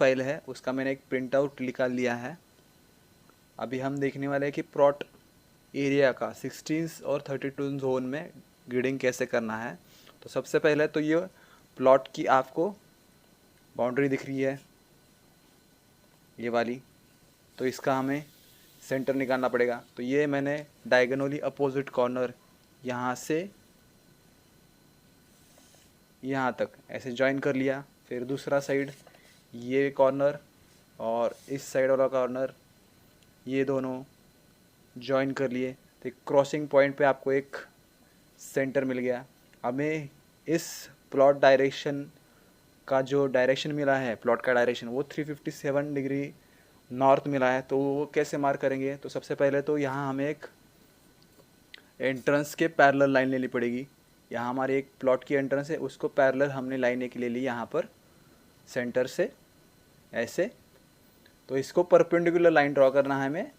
File है उसका मैंने एक प्रिंट आउट निकाल लिया है। अभी हम देखने वाले हैं कि प्लॉट एरिया का 16 और 32 जोन में ग्रिडिंग कैसे करना है। तो सबसे पहले तो ये प्लॉट की आपको बाउंड्री दिख रही है, ये वाली, तो इसका हमें सेंटर निकालना पड़ेगा। तो ये मैंने डायगोनली अपोजिट कॉर्नर यहाँ से यहाँ तक ऐसे जॉइन कर लिया। फिर दूसरा साइड ये कॉर्नर और इस साइड वाला कॉर्नर, ये दोनों जॉइन कर लिए। तो क्रॉसिंग पॉइंट पे आपको एक सेंटर मिल गया। हमें इस प्लॉट डायरेक्शन का जो डायरेक्शन मिला है, प्लॉट का डायरेक्शन, वो 357 डिग्री नॉर्थ मिला है। तो वो कैसे मार्क करेंगे? तो सबसे पहले तो यहाँ हमें एक एंट्रेंस के पैरेलल लाइन लेनी पड़ेगी। यहाँ हमारी एक प्लॉट की एंट्रेंस है, उसको पैरेलल हमने लाइन एक ले ली यहाँ पर सेंटर से ऐसे। तो इसको परपेंडिकुलर लाइन ड्रॉ करना है हमें।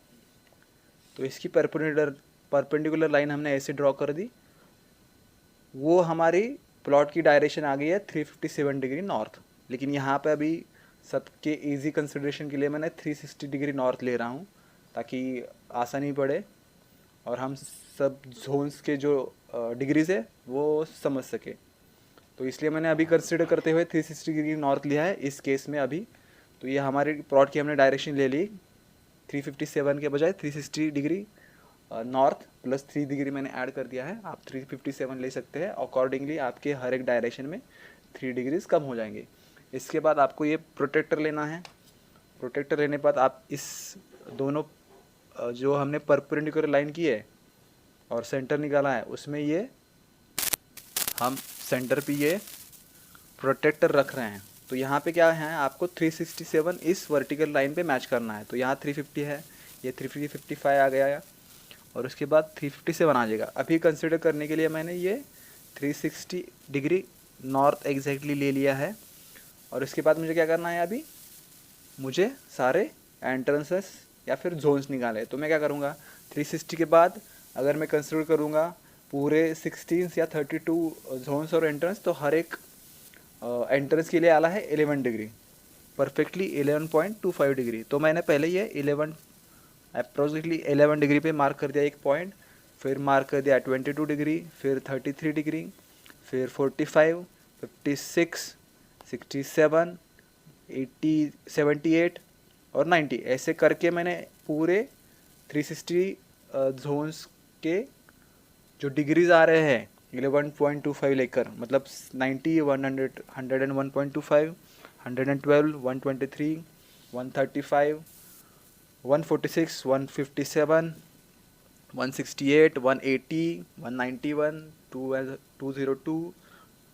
तो इसकी परपेंडिकुलर लाइन हमने ऐसे ड्रॉ कर दी। वो हमारी प्लॉट की डायरेक्शन आ गई है 357 डिग्री नॉर्थ। लेकिन यहाँ पे अभी सबके इजी कंसिडरेशन के लिए मैंने 360 डिग्री नॉर्थ ले रहा हूँ ताकि आसानी पड़े और हम सब जोन्स के जो डिग्रीज है वो समझ सके। तो इसलिए मैंने अभी कंसिडर करते हुए 360 डिग्री नॉर्थ लिया है इस केस में अभी। तो ये हमारी प्लॉट की हमने डायरेक्शन ले ली 357 के बजाय 360 डिग्री नॉर्थ प्लस 3 डिग्री मैंने ऐड कर दिया है। आप 357 ले सकते हैं। अकॉर्डिंगली आपके हर एक डायरेक्शन में 3 डिग्रीज कम हो जाएंगे। इसके बाद आपको ये प्रोटेक्टर लेना है। प्रोटेक्टर लेने के बाद आप इस दोनों जो हमने परपेंडिकुलर लाइन की है और सेंटर निकाला है उसमें ये हम सेंटर पे ये प्रोटेक्टर रख रहे हैं। तो यहाँ पे क्या है, आपको 367 इस वर्टिकल लाइन पे मैच करना है। तो यहाँ 350 है, ये 355 आ गया है और उसके बाद 357 आ जाएगा। अभी कंसिडर करने के लिए मैंने ये 360 डिग्री नॉर्थ एग्जैक्टली ले लिया है। और उसके बाद मुझे क्या करना है, अभी मुझे सारे एंट्रेंसेस या फिर जोन्स निकाले। तो मैं क्या करूँगा, 360 के बाद अगर मैं कंसिडर करूँगा पूरे 16 या 32 जोन्स और एंट्रेंस, तो हर एक एंट्रेंस के लिए आला है 11 डिग्री, परफेक्टली 11.25 डिग्री। तो मैंने पहले ये 11 अप्रोक्सीमेटली 11 डिग्री पे मार्क कर दिया एक पॉइंट, फिर मार्क कर दिया 22 डिग्री, फिर 33 डिग्री, फिर 45, 56, 67, 80, 78 और 90 ऐसे करके मैंने पूरे 360 जोन्स के जो डिग्रीज आ रहे हैं 11.25 लेकर, मतलब 90, 100, 101.25, 112, 123, 135, 146, 157, 168, 180, 191, 202,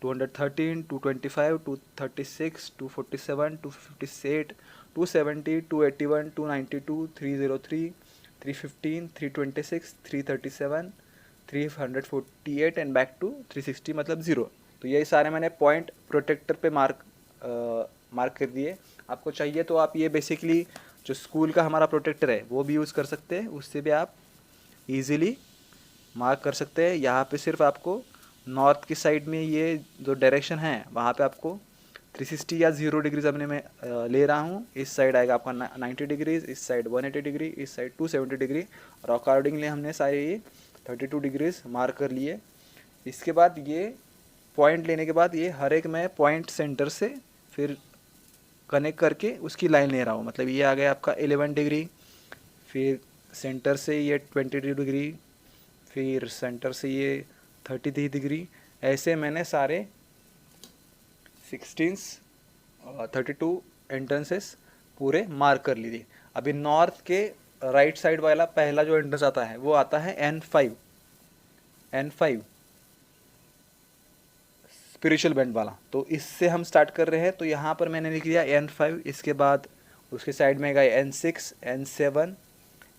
213, 225, 236, 247, 258, 270, 281, 292, 303, 315, 326, 337, 348 एंड बैक टू 360 मतलब 0। तो ये सारे मैंने पॉइंट प्रोटेक्टर पे मार्क कर दिए। आपको चाहिए तो आप ये बेसिकली जो स्कूल का हमारा प्रोटेक्टर है वो भी यूज़ कर सकते हैं, उससे भी आप इजीली मार्क कर सकते हैं। यहाँ पे सिर्फ आपको नॉर्थ की साइड में ये जो डायरेक्शन है वहाँ पे आपको 360 या 0 डिग्रीज अपने में ले रहा हूँ। इस साइड आएगा आपका 90 डिग्रीज, इस साइड 180 डिग्री, इस साइड 270 डिग्री और अकॉर्डिंगली हमने सारे ये 32 डिग्रीज मार्क कर लिए। इसके बाद ये पॉइंट लेने के बाद ये हर एक मैं पॉइंट सेंटर से फिर कनेक्ट करके उसकी लाइन ले रहा हूँ। मतलब ये आ गया आपका 11 डिग्री, फिर सेंटर से ये 22 डिग्री, फिर सेंटर से ये 33 डिग्री। ऐसे मैंने सारे 16 32 एंट्रेंसेस पूरे मार्क कर लिए। अभी नॉर्थ के राइट साइड वाला पहला जो एंट्रेंस आता है वो आता है N5 स्पिरिचुअल बेंड वाला। तो इससे हम स्टार्ट कर रहे हैं। तो यहाँ पर मैंने लिख दिया N5, इसके बाद उसके साइड में गए N6, N7,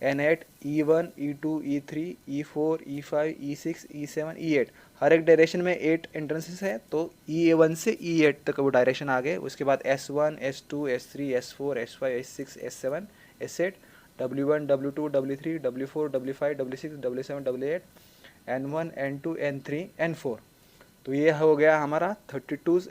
N8, E1, E2, E3, E4, E5, E6, E7, E8। हर एक डायरेक्शन में 8 एंट्रेंसेस है। तो E1 से E8 तक वो डायरेक्शन आ गए। उसके बाद S1, S2, S3, S4, S5, S6, S7, S8, W1, W2, W3, W4, W5, W6, W7, W8, N1, N2, N3, N4। तो ये हो गया हमारा 32